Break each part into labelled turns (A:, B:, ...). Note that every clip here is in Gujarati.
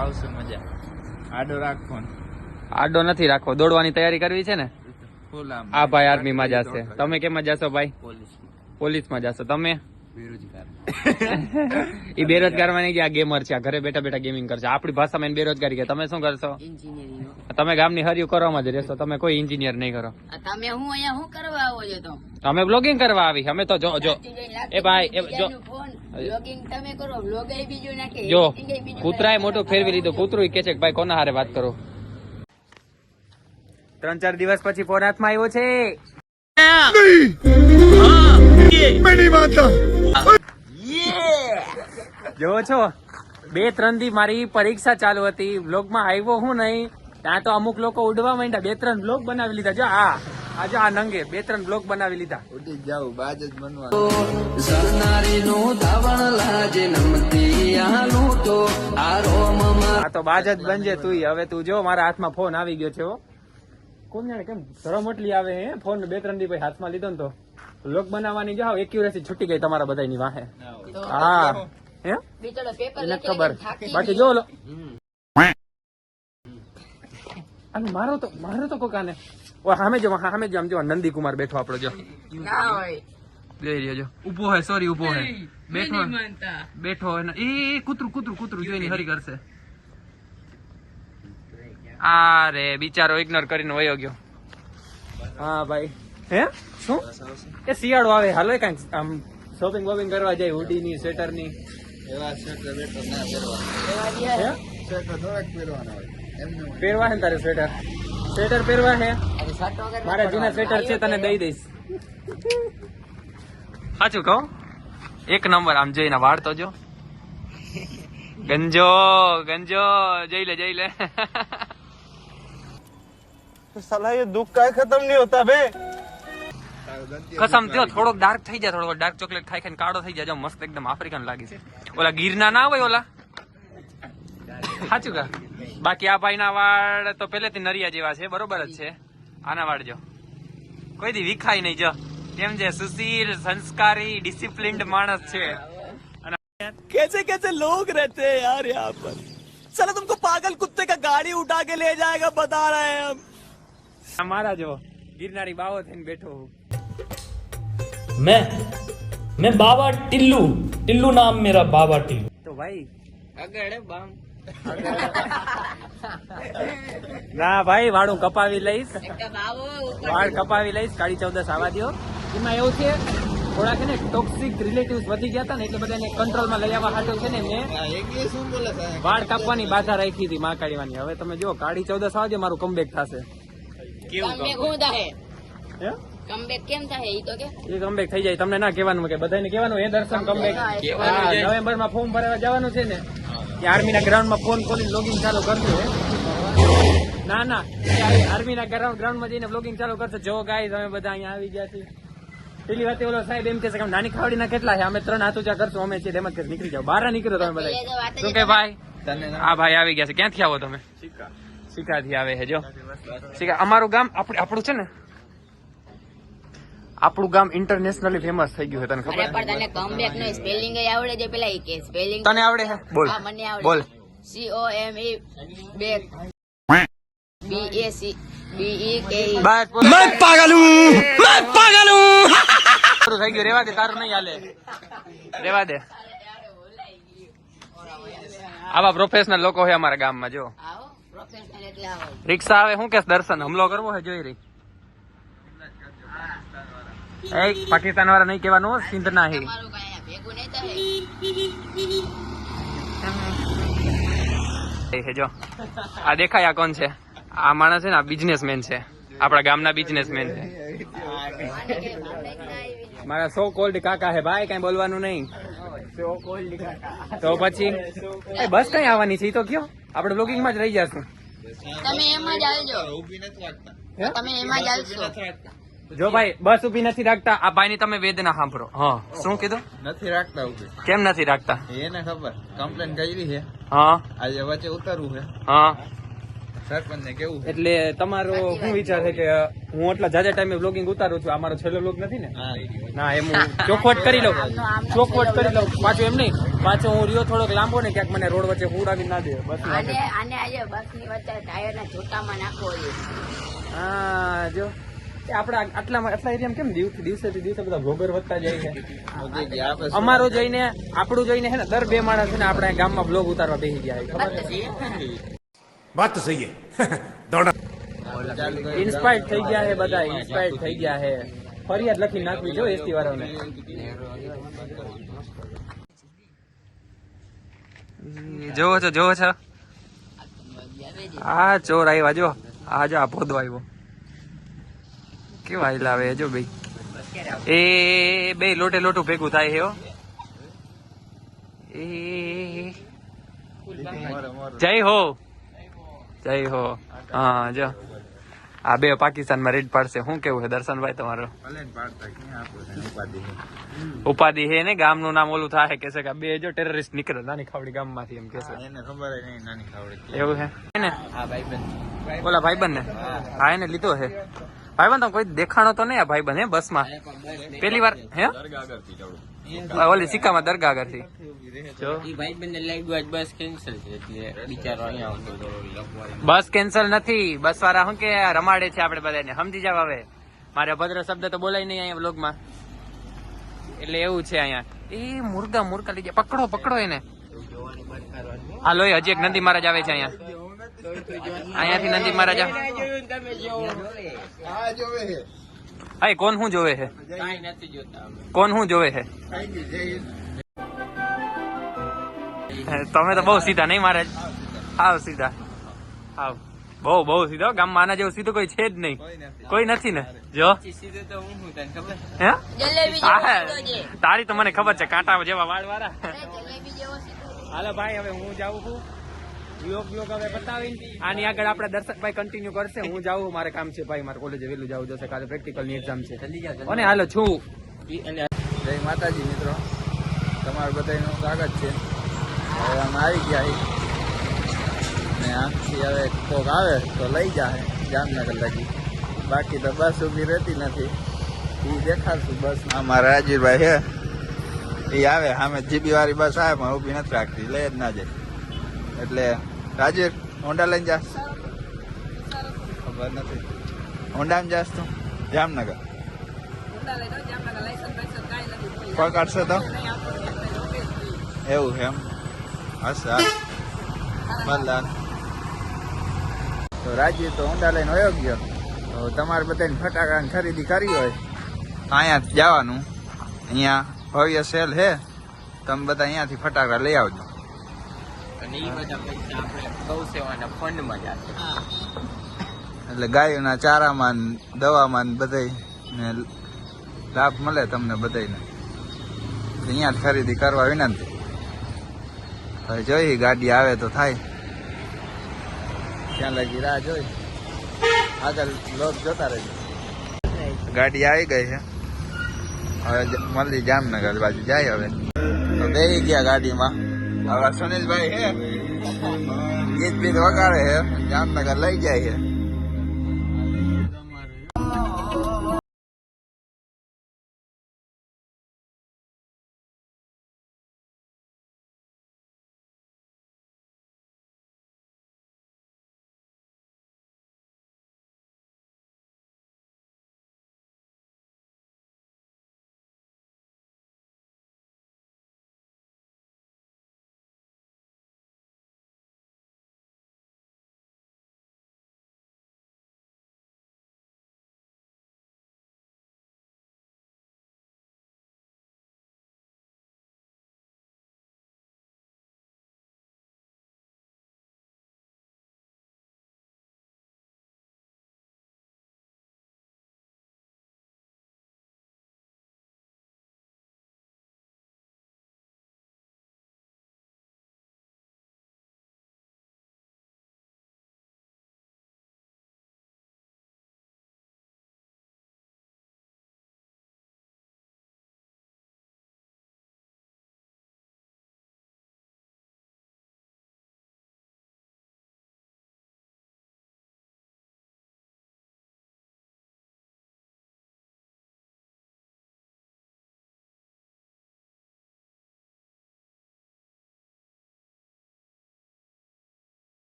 A: આવશે મજા. આડો રાખો,
B: આડો નથી રાખવો, દોડવાની તૈયારી કરવી છે ને. આ ભાઈ આર્મી માં જશે, તમે કેમાં જશો ભાઈ? પોલીસ માં જશો. તમે
A: બેરોજગાર.
B: એ બેરોજગાર માં નહીં ગયા, ગેમર છે, ઘરે બેઠા બેઠા ગેમિંગ કરશે. આપણી ભાષામાં બેરોજગારી કે તમે શું કરશો? તમે ગામની હરિયું કરવામાં જ રહેશો, તમે કોઈ એન્જિનિયર નહીં કરો.
C: તમે હું અહીંયા હું કરવા આવો છો તો?
B: અમે બ્લોગિંગ કરવા આવી. અમે તો જો એ ભાઈ જો
C: બ્લોગિંગ તમે કરો, બ્લોગ એ બીજું નાખે.
B: જો કૂતરાએ મોટું ફેરવી લીધું. કૂતરું કે છે કે ભાઈ કોના હારે વાત કરો. 3-4 દિવસ પછી ફોન હાથમાં આવ્યો છે. જોવો છો 2-3 દી મારી પરીક્ષા ચાલુ હતી, બ્લોગ માં આવ્યો હું નહીં. ત્યાં તો અમુક લોકો ઉડવા માંડ્યા. 2-3 બ્લોગ બનાવી લીધા. જો આજે આ નંગે 2-3 બ્લોગ બનાવી લીધા.
A: ઉડી જાવ, બાજ જ બનવાનું.
B: આ તો બાજ જ બનજે તું. હવે તું જો મારા હાથમાં ફોન આવી ગયો છે. કોણ જાણે કેમ ધરમ એટલી આવે હે ફોન. 2-3 દી પછી હાથમાં લીધો ને તો બ્લોગ બનાવવાની જાઓ, એક્યુરેસી છૂટી ગઈ તમારા બધાની વાહે. હા હે એને ખબર. બાકી જો મારો તો કોકાને સામે જો આમ જો નંદી કુમાર બેઠો આપણો જો જોઈ રહ્યો જો ઉભો હે. સોરી ઉભો હે, બેઠો હે. એ કૂતરું જોઈને હરી કરશે. અરે બિચારો ઇગ્નોર કરીને વયો ગયો. હા ભાઈ હે શું એ શિયાળો આવે, હાલો કઈક આમ શોપિંગ વોપિંગ કરવા જાય. હુડી ની, સ્વેટર ની.
A: એવા સ્વેટર બેટર ના પહેરવા. સ્વેટર થોડાક પહેરવાના હોય.
B: પહેરવા હે તારે સ્વેટર પહેરવા હે? મારા જૂના સ્વેટર છે, તને દઈ દઈશ. સાચું કહું, 1 નંબર. આમ જોઈને વાળ તો જો ગંજો જઈ લે.
D: साला ये दुख का खत्म नहीं होता बे.
B: કસમ થયો થોડોક ડાર્ક થઈ જાય, થોડોક ડાર્ક ચોકલેટ ખાઈ કાળો થઈ જાય. મસ્ત એકદમ આફ્રિકન લાગી છે. ઓલા ગીરના ના હોય ઓલા, સાચું કા? બાકી આ ભાઈ ના વાળ તો પેલેથી નરિયા જેવા છે, બરોબર જ છે. આના વાળ જો કોઈ દી વિખાય નહીં. જો કેમ છે, સુશીલ, સંસ્કારી, ડિસિપ્લિન્ડ માણસ છે.
D: कैसे कैसे लोग रहते हैं यार यहाँ पर. साला तुमको पागल कुत्ते का गाड़ी उठा के ले जाएगा बता रहे हैं हम.
B: મારા જો ગિરનારી બાવો થઈને બેઠો હું.
E: मैं बाबा टिल्लू नाम मेरा बाबा टिल्लू.
B: તો ભાઈ
A: આગળ બામ.
B: ના ભાઈ વાળ હું કપાવી લઈશ. વાળ કપાવી લઈશ. કાળી 14 આવવા દો. એમાં એવું છે થોડાક ને ટોક્સિક રિલેટિવ્સ વધી ગયા હતા ને, એટલે બધાને કંટ્રોલમાં લઈ આવવા હાટું છે ને મેં
A: શું બોલે સાહેબ?
B: વાળ કાપવાની બાધા રાખી હતી માં કાઢવાની. હવે તમે જો કાળી 14 આવજે, મારું કમબેક થશે.
C: કમબેક કેમ થાય એ તો કે
B: એ કમબેક થઈ જાય. તમને ના કહેવાનું કે બધાને કહેવાનું હે દર્શન કમબેક. નવેમ્બર માં ફોર્મ ભરવા જવાનું છે ને, આર્મી ના ગ્રાઉન્ડ માં ફોન ખોલીને લોગિંગ ચાલુ કરજો. ના આર્મી ના ગ્રાઉન્ડ માં જઈને બ્લોગિંગ ચાલુ કરશે. જો ગાઈઝ અમે બધા અહીંયા આવી ગયા છીએ. પેલી વાત ઓલો સાહેબ એમ કે છે કે નાની ખાવડી ના કેટલા છે, અમે 3 હાથ ઊંચા કરશું. અમે છે એમ જ નીકળી જાવ, બહાર નીકળો તમે બધા. શું કે ભાઈ? આ ભાઈ આવી ગયા છે. ક્યાંથી આવો તમે? સિક્કાથી આવે છે. જો સિક્કા અમારું ગામ આપણું છે ને, આપણું ગામ ઇન્ટરનેશનલી ફેમસ થઈ ગયું છે. તને ખબર?
C: પણ તને કમબેક નો સ્પેલિંગ આવડે છે? પેલા કે સ્પેલિંગ
B: તને આવડે છે? બોલ.
C: હા મને આવડે.
B: બોલ.
C: COME back BAC BEK.
B: બસ
D: मैं पागल हूँ.
B: પૂરું થઈ ગયું. રેવા દે, તારું નહીં હાલે. રેવા દે. આવા પ્રોફેશનલ લોકો છે અમારા ગામમાં. જો
C: આવો પ્રોફેશનલ એટલે આવો.
B: રિક્ષા આવે શું કે દર્શન હમલો કરવો છે જોઈ રહી. પાકિસ્તાન વાળા નહીં કહેવાનું, સિંધ ના હે.
C: તમારું કઈ ભેગું નહીં થાય.
B: જો આ દેખાય, આ કોણ છે? આ માણસ છે ને, આ બિઝનેસમેન છે, આપણા ગામના બિઝનેસમેન છે. મારા સો કોલ્ડ કાકા હે ભાઈ, કઈ બોલવાનું નહીં. તો પછી બસ કઈ આવવાની છે? તો કયો આપણે બ્લોગિંગ માં જ રહી જશું.
C: તમે એમાં જ આવજો.
A: ઊભી નથી વાગતા.
C: તમે એમાં જ આવશો.
B: જો ભાઈ બસ ઉભી નથી રાખતા. આ ભાઈ ની તમે વેદના સાંભળો. હા શું કીધું?
A: નથી રાખતા ઊભી.
B: કેમ નથી રાખતા?
A: એને ખબર કમ્પ્લેન કરી છે.
B: હા
A: આજે વચ્ચે ઉતરવું છે.
B: હા
A: સરપંચ ને કેવું છે?
B: એટલે તમારો શું વિચાર છે કે હું એટલા જાજા ટાઈમે બ્લોગિંગ ઉતારું છું, આ મારો છેલ્લો બ્લોગ નથી ને? ના, એમ હું ચોખવટ કરી લઉં, ચોખવટ કરી લઉં. પાછું એમ નહીં, પાછો હું રહ્યો થોડોક લાંબો ને ક્યાંક મને રોડ વચ્ચે હુડાવી ના દે બસ.
C: આને આજે બસ ની વચ્ચે ટાયર ના ઝોકામાં નાખવો છે.
B: હા, જો આપડા આટલા એરિયામાં કેમ દિવસે બધા બ્લોગર વધતા જાય છે. અમારો જોઈને આપણું જોઈને હે ને દર 2 માણસ છે ને આપણા ગામમાં બ્લોગ ઉતારવા બેસી ગયા છે. ખબર છે?
F: बात तो सही है दौड़ा
B: ઇન્સ્પાયર્ડ થઈ ગયા છે બધા, ઇન્સ્પાયર્ડ થઈ ગયા છે. ફરિયાદ લખી નાખવી જો એસટી વાળાને. જોવો છો આ ચોર આવ્યા જો, આ ભોદો આવ્યો કેવા લાવે જો ભાઈ. એ બે લોટે લોટું ભેગું થાય છે હો. એ જય હો. હા જો આ બે પાકિસ્તાન માં રેડ પાડશે. શું કેવું છે દર્શનભાઈ તમારો? ઉપાધિ હે ને, ગામ નું નામ ઓલું થાય કે છે કે બે જો ટેરરિસ્ટ નીકળે નાની ખાવડી ગામ માંથી એમ કે છે.
A: એને ખબર નહીં નાની ખાવડી
B: એવું છે ને? ઓલા ભાઈબંધ ને? હા, એને લીધો છે. ભાઈબંધ તો કોઈ દેખાણો તો નહીં આ ભાઈબંધ હે બસ માં પેલી વાર હે ઓલી સિક્કામાં દરગાહ આગળથી. બસ કેન્સલ નથી, બસ વાળા શું કે રમાડે છે આપડે બધાને, સમજી જાવ. હવે મારે ભદ્ર શબ્દ તો બોલાય નહીં અહીંયા વ્લોગમાં, એટલે એવું છે અહીંયા. એ મુર્ગા લઈ જાય, પકડો એને. હાલો, હજી એક નંદી મહારાજ આવે છે અહીંયાથી નંદી મહારાજ હા. કોણ શું જોવે છે? કોણ શું જોવે છે? તમે તો બહુ સીધા નહીં મહારાજ, આવ સીધા આવ, બહુ સીધા. ગામમાં આના જેવું સીધું કોઈ છે જ નહીં, કોઈ નથી ને. જો હે તારી તો મને ખબર છે, કાંટા જેવા વાળ વાળા. હાલો ભાઈ, હવે હું જાઉં છું. યોગ હવે બતાવીને આની આગળ આપડે દર્શકભાઈ કન્ટિન્યુ કરશે. હું જાઉં, મારે કામ છે ભાઈ, મારે કોલેજે વહેલું જવું જશે, કાલે પ્રેક્ટિકલ ની એક્ઝામ છે. અને હાલો છું.
A: જય માતાજી મિત્રો, તમારું બધાનું સ્વાગત છે. હવે અમે આવી ગયા ને આમથી હવે કોક આવે તો લઈ જાય જામનગર લગી, બાકી તો બસ ઊભી રહેતી નથી. એ દેખાડશું બસ. અમારા રાજીભાઈ છે, એ આવે સામે જીબી વાળી બસ આવે પણ ઊભી નથી રાખતી, લઈ જ ના જાય. એટલે રાજેર હોન્ડા લઈને જાસ? ખબર નથી. હોન્ડામાં જાસ તું? જામનગર પકડશે તો એવું છે એમ? હશે મતલબ તો રાજીવ તો હોન્ડા લઈને વયો ગયો. તો તમારે બધાને ફટાકડાની ખરીદી કરવી હોય અહીંયા જવાનું. અહીંયા ભવ્ય સેલ છે, તમે બધા અહીંયાથી ફટાકડા લઈ આવજો. એટલે ગાયોના ચારામાં દવામાં બધાને લાભ મળે તમને બધાને. અહીંયા જ ખરીદી કરવા વિનંતી. હવે જોઈ ગાડી આવે તો થાય, ત્યાં લગી રાહ જોઈ. આગળ લોક જોતા રહેજો. ગાડી આવી ગઈ છે, હવે મળી જામનગર બાજુ જાય. હવે તો બેસી ગયા ગાડીમાં. હવે સુનિલભાઈ છે, ગીત બીત વગાડે છે, જામનગર લઈ જાય છે.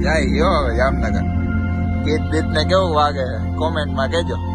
A: જાય ગયો હવે જામનગર. ગીત બીત ને કેવું વાગે કોમેન્ટમાં કહેજો.